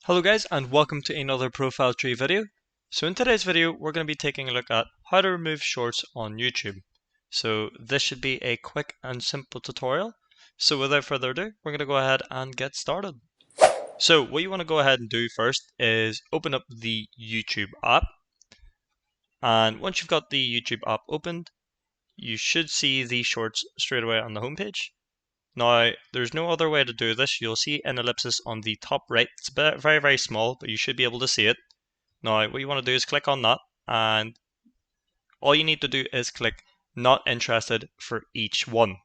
Hello guys, and welcome to another profile tree video. So in today's video we're going to be taking a look at how to remove shorts on YouTube. So this should be a quick and simple tutorial. So without further ado, we're going to go ahead and get started. So what you want to go ahead and do first is open up the YouTube app. And once you've got the YouTube app opened, you should see the shorts straight away on the homepage. Now, there's no other way to do this. You'll see an ellipsis on the top right. It's very, very small, but you should be able to see it. Now, what you want to do is click on that, and all you need to do is click Not Interested for each one.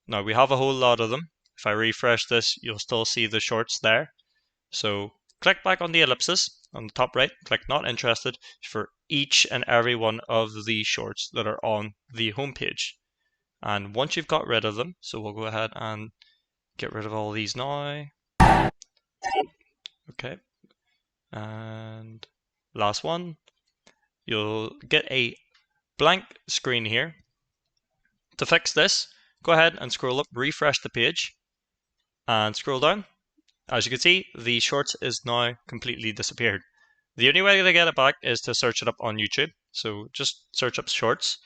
Now, we have a whole lot of them. If I refresh this, you'll still see the shorts there. So, click back on the ellipsis on the top right, click Not Interested for each and every one of the shorts that are on the homepage. And once you've got rid of them, so we'll go ahead and get rid of all these now. Okay. And last one. You'll get a blank screen here. To fix this, go ahead and scroll up, refresh the page, and scroll down. As you can see, the shorts is now completely disappeared. The only way to get it back is to search it up on YouTube. So just search up shorts.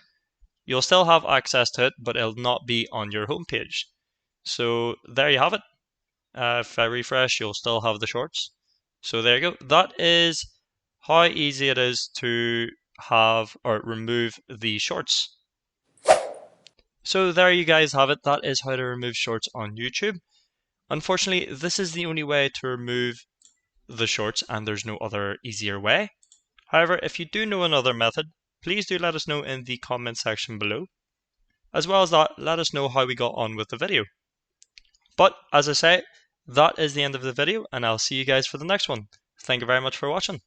You'll still have access to it, but it'll not be on your homepage. So there you have it. If I refresh, you'll still have the shorts. So there you go. That is how easy it is to have or remove the shorts. So there you guys have it. That is how to remove shorts on YouTube. Unfortunately, this is the only way to remove the shorts, and there's no other easier way. However, if you do know another method, please do let us know in the comment section below. As well as that, let us know how we got on with the video. But as I say, that is the end of the video, and I'll see you guys for the next one. Thank you very much for watching.